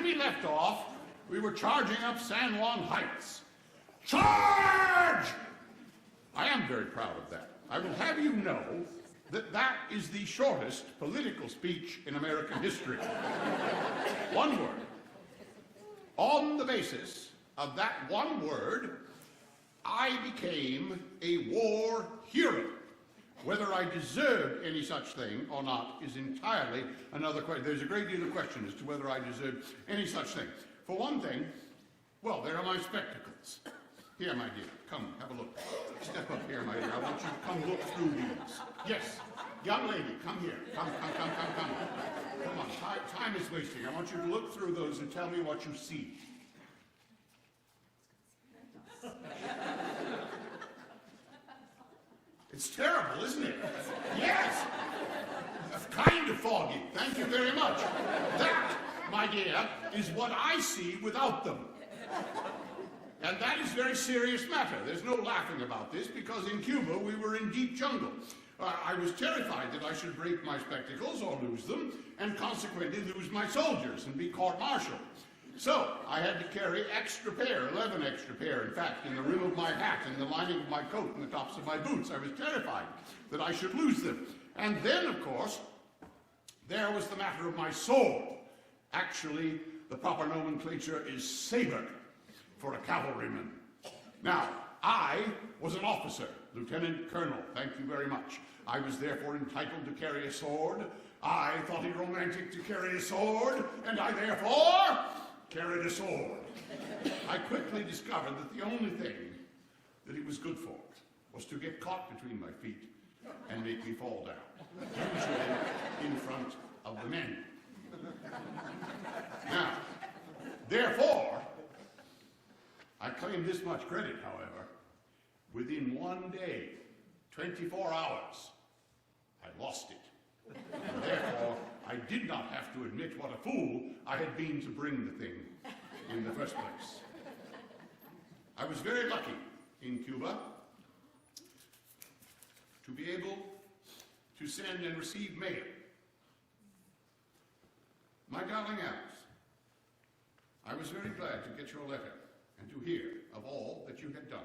When we left off, we were charging up San Juan Heights. Charge! I am very proud of that. I will have you know that that is the shortest political speech in American history. One word. On the basis of that one word, I became a war hero. Whether I deserved any such thing or not is entirely another question. There's a great deal of question as to whether I deserved any such thing. For one thing, well, there are my spectacles. Here, my dear, come, have a look. Step up here, my dear. I want you to come look through these. Yes, young lady, come here. Come. Come on, time is wasting. I want you to look through those and tell me what you see. It's terrible, isn't it? Yes. Kind of foggy. Thank you very much. That, my dear, is what I see without them. And that is a very serious matter. There's no laughing about this, because in Cuba we were in deep jungle. I was terrified that I should break my spectacles or lose them, and consequently lose my soldiers and be court-martialed. So I had to carry 11 extra pair, in fact, in the rim of my hat, in the lining of my coat, and the tops of my boots. I was terrified that I should lose them. And then, of course, there was the matter of my sword. Actually, the proper nomenclature is saber for a cavalryman. Now, I was an officer, lieutenant colonel, thank you very much. I was therefore entitled to carry a sword. I thought it romantic to carry a sword, and I therefore carried a sword. I quickly discovered that the only thing that it was good for was to get caught between my feet and make me fall down, usually in front of the men. Now, therefore, I claim this much credit, however. Within one day, 24 hours, I lost it. And therefore, I did not have to admit what a fool I had been to bring the thing in the first place. I was very lucky in Cuba to be able to send and receive mail. My darling Alice, I was very glad to get your letter and to hear of all that you had done.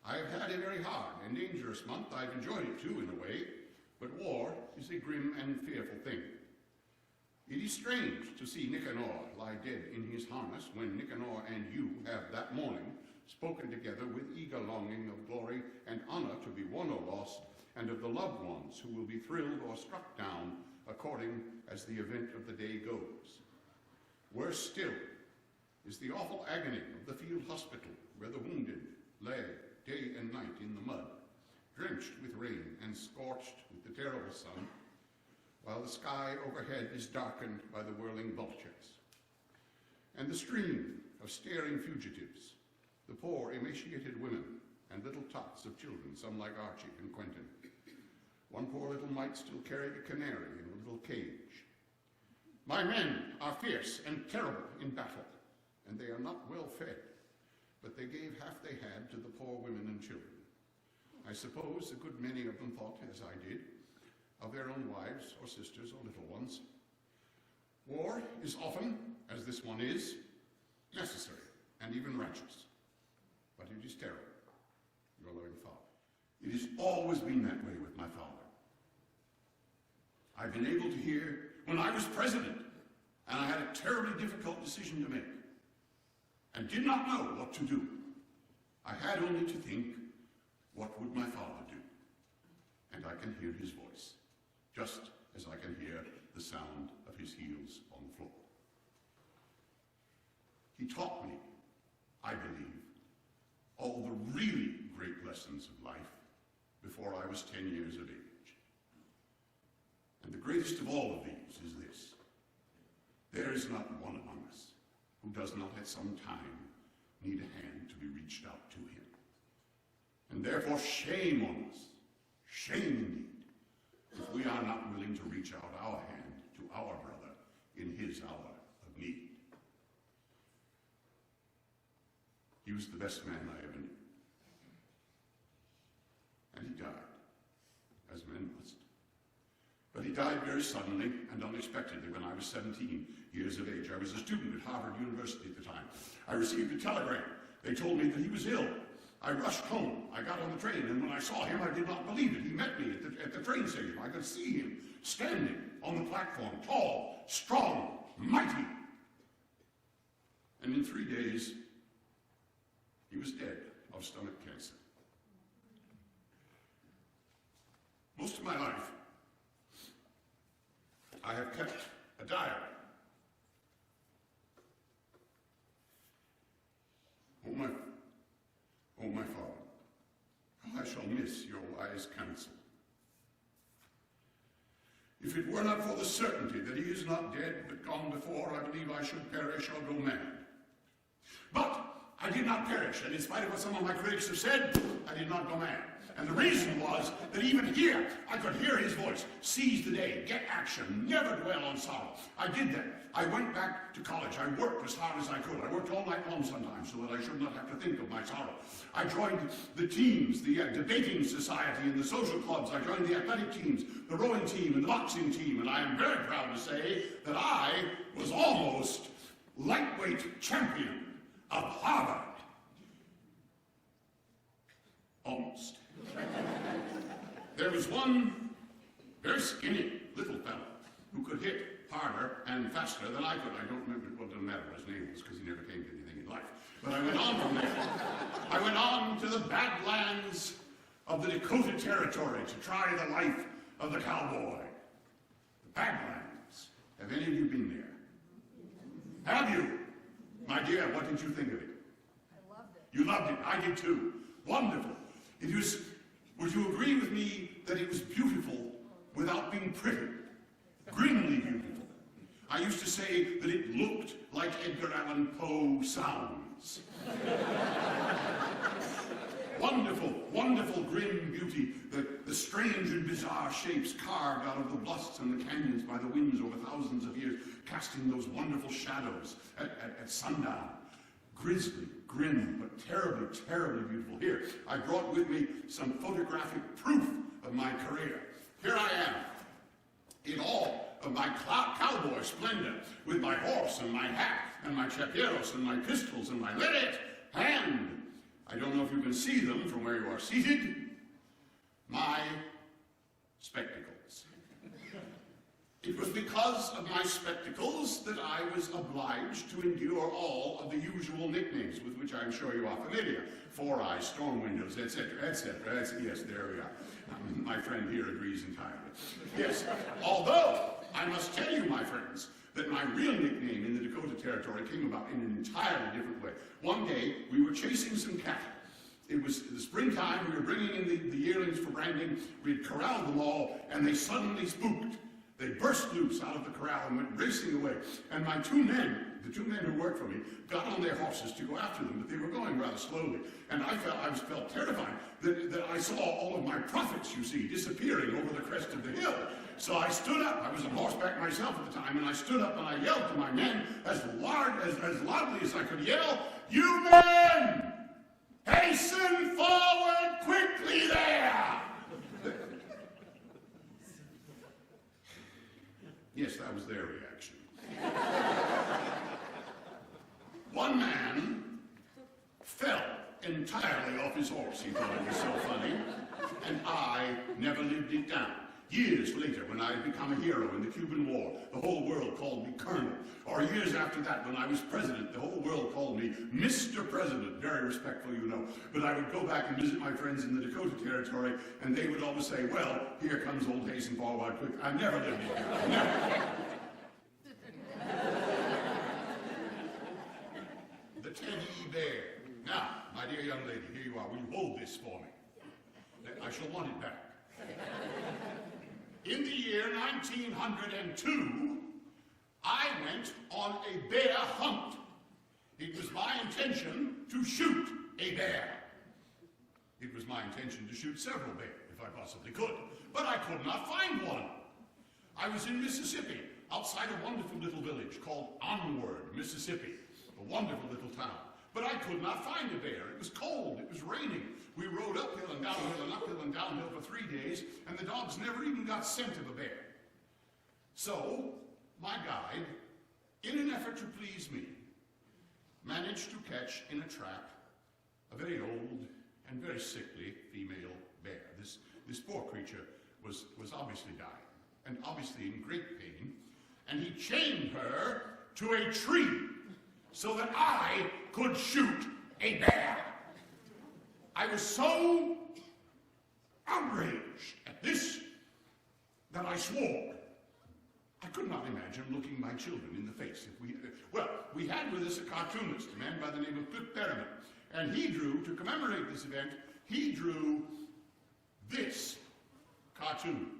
I have had a very hard and dangerous month. I've enjoyed it too, in a way, but war is a grim and fearful thing. It is strange to see Nicanor lie dead in his harness when Nicanor and you have that morning spoken together with eager longing of glory and honor to be won or lost, and of the loved ones who will be thrilled or struck down according as the event of the day goes. Worse still is the awful agony of the field hospital where the wounded lay day and night in the mud, drenched with rain and scorched with the terrible sun, while the sky overhead is darkened by the whirling vultures. And the stream of staring fugitives, the poor emaciated women and little tots of children, some like Archie and Quentin. One poor little mite still carried a canary in a little cage. My men are fierce and terrible in battle, and they are not well fed, but they gave half they had to the poor women and children. I suppose a good many of them thought, as I did, of their own wives or sisters or little ones. War is often, as this one is, necessary and even righteous, but it is terrible. Your loving father. It has always been that way with my father. I've been able to hear when I was president, and I had a terribly difficult decision to make, and did not know what to do. I had only to think, what would my father do? And I can hear his voice, just as I can hear the sound of his heels on the floor. He taught me, I believe, all the really great lessons of life before I was 10 years of age. And the greatest of all of these is this: there is not one among us who does not at some time need a hand to be reached out to him. And therefore shame on us, shame indeed, if we are not willing to reach out our hand to our brother in his hour of need. He was the best man I ever knew. And he died, as men must. But he died very suddenly and unexpectedly when I was 17 years of age. I was a student at Harvard University at the time. I received a telegram. They told me that he was ill. I rushed home. I got on the train, and when I saw him, I did not believe it. He met me at the train station. I could see him standing on the platform, tall, strong, mighty. And in 3 days, he was dead of stomach cancer. Most of my life, I have kept a diary. Oh, my father, how I shall miss your wise counsel. If it were not for the certainty that he is not dead, but gone before, I believe I should perish or go mad. But I did not perish, and in spite of what some of my critics have said, I did not go mad. And the reason was that even here, I could hear his voice, seize the day, get action, never dwell on sorrow. I did that. I went back to college. I worked as hard as I could. I worked all night long sometimes so that I should not have to think of my sorrow. I joined the teams, the debating society and the social clubs. I joined the athletic teams, the rowing team and the boxing team, and I am very proud to say that I was almost lightweight champion of Harvard. Almost. There was one very skinny little fellow who could hit harder and faster than I could. I don't remember what doesn't matter what his name was because he never came to anything in life. But I went on from there. I went on to the Badlands of the Dakota Territory to try the life of the cowboy. The Badlands. Have any of you been there? Have you? My dear, what did you think of it? I loved it. You loved it. I did too. Wonderful. It was, would you agree with me that it was beautiful without being pretty? Grimly beautiful. I used to say that it looked like Edgar Allan Poe sounds. Wonderful, wonderful grim beauty, the strange and bizarre shapes carved out of the bluffs and the canyons by the winds over thousands of years, casting those wonderful shadows at sundown. Grisly, grim, but terribly, terribly beautiful. Here, I brought with me some photographic proof of my career. Here I am, in all of my cowboy splendor, with my horse and my hat and my chaperos and my pistols and my lariat, and I don't know if you can see them from where you are seated, my spectacles. It was because of my spectacles that I was obliged to endure all of the usual nicknames with which I'm sure you are familiar. Four Eyes, Storm Windows, etc., etc. Yes, there we are. My friend here agrees entirely. Yes, although I must tell you, my friends, that my real nickname in the Dakota Territory came about in an entirely different way. One day, we were chasing some cattle. It was the springtime, we were bringing in the yearlings for branding, we had corralled them all, and they suddenly spooked. They burst loose out of the corral and went racing away. And my two men, the two men who worked for me, got on their horses to go after them, but they were going rather slowly. And I felt terrified that I saw all of my profits, you see, disappearing over the crest of the hill. So I stood up. I was on horseback myself at the time, and I stood up and I yelled to my men as loudly as I could yell, "You men! Hasten forward quickly there!" Yes, that was their reaction. One man fell entirely off his horse. He thought it was so funny. And I never lived it down. Years later, when I had become a hero in the Cuban War, the whole world called me Colonel. Or years after that, when I was president, the whole world called me Mr. President. Very respectful, you know. But I would go back and visit my friends in the Dakota Territory, and they would always say, "Well, here comes old Hasten Forward quick." I never lived it down. Never. The teddy bear. Now, my dear young lady, here you are. Will you hold this for me? I shall want it back. In the year 1902, I went on a bear hunt. It was my intention to shoot a bear. It was my intention to shoot several bears, if I possibly could, but I could not find one. I was in Mississippi, outside a wonderful little village called Onward, Mississippi, a wonderful little town. But I could not find a bear. It was cold, it was raining. We rode uphill and downhill and uphill and downhill for 3 days, and the dogs never even got scent of a bear. So, my guide, in an effort to please me, managed to catch in a trap a very old and very sickly female bear. This poor creature was obviously dying, and obviously in great pain, and he chained her to a tree so that I could shoot a bear. I was so outraged at this that I swore. I could not imagine looking my children in the face if we had with us a cartoonist, a man by the name of Cliff Berriman, and he drew, to commemorate this event, he drew this cartoon.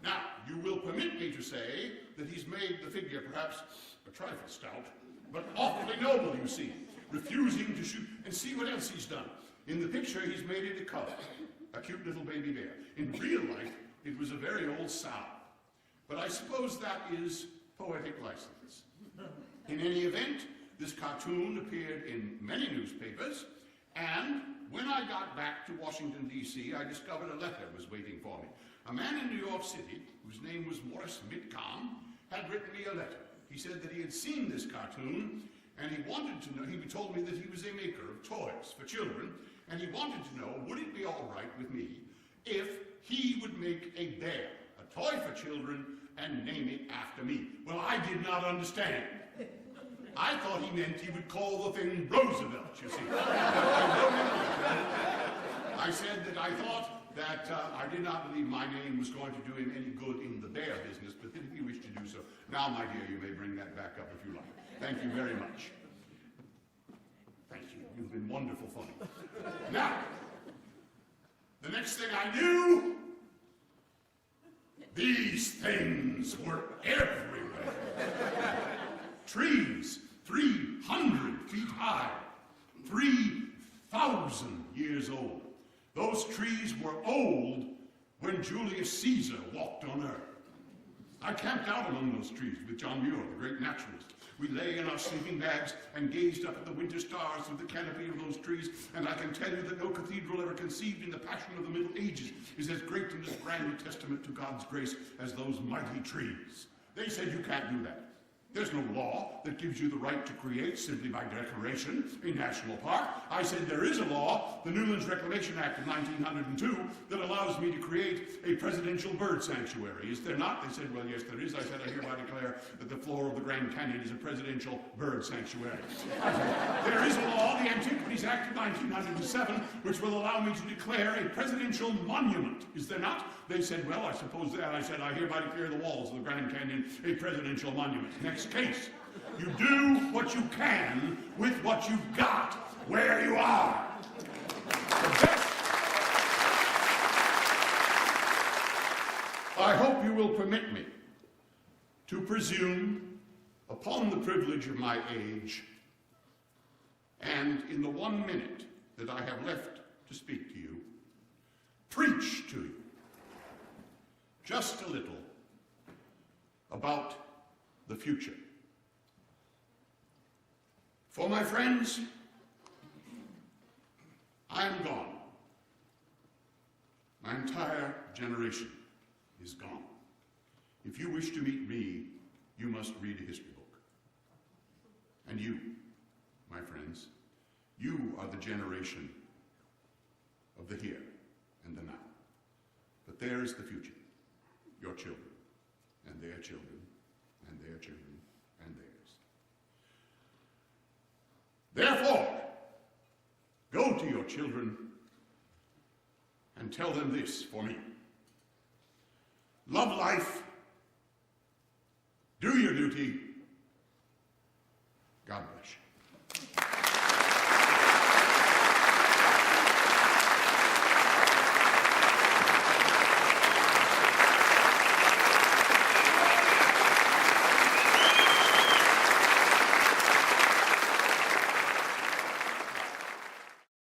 Now, you will permit me to say that he's made the figure perhaps a trifle stout, but awfully noble, you see, refusing to shoot. And see what else he's done. In the picture, he's made it a cub, a cute little baby bear. In real life, it was a very old sow. But I suppose that is poetic license. In any event, this cartoon appeared in many newspapers, and when I got back to Washington, D.C., I discovered a letter was waiting for me. A man in New York City, whose name was Morris Mitcom, had written me a letter. He said that he had seen this cartoon, and he wanted to know, he told me that he was a maker of toys for children, and he wanted to know, would it be all right with me if he would make a bear, a toy for children, and name it after me? Well, I did not understand. I thought he meant he would call the thing Roosevelt, you see. I said that I thought that I did not believe my name was going to do him any good in the bear business, but if you wish to do so. Now, my dear, you may bring that back up if you like. Thank you very much. Thank you. You've been wonderful fun. Now, the next thing I knew, these things were everywhere. Trees 300 feet high, 3,000 years old. Those trees were old when Julius Caesar walked on Earth. I camped out among those trees with John Muir, the great naturalist. We lay in our sleeping bags and gazed up at the winter stars through the canopy of those trees, and I can tell you that no cathedral ever conceived in the passion of the Middle Ages is as great and as grand a testament to God's grace as those mighty trees. They said you can't do that. There's no law that gives you the right to create, simply by declaration, a national park. I said there is a law, the Newlands Reclamation Act of 1902, that allows me to create a presidential bird sanctuary. Is there not? They said, well, yes, there is. I said, I hereby declare that the floor of the Grand Canyon is a presidential bird sanctuary. I said, there is a law, the Antiquities Act of 1907, which will allow me to declare a presidential monument. Is there not? They said, well, I suppose that. I said, I hereby declare the walls of the Grand Canyon a presidential monument. Next case. You do what you can with what you've got, where you are. I hope you will permit me to presume upon the privilege of my age, and in the 1 minute that I have left to speak to you, preach to you just a little about the future. For my friends, I am gone. My entire generation is gone. If you wish to meet me, you must read a history book. And you, my friends, you are the generation of the here and the now. But there is the future, your children, and their children, and their children, and theirs. Therefore, go to your children and tell them this for me. Love life, do your duty, God bless you.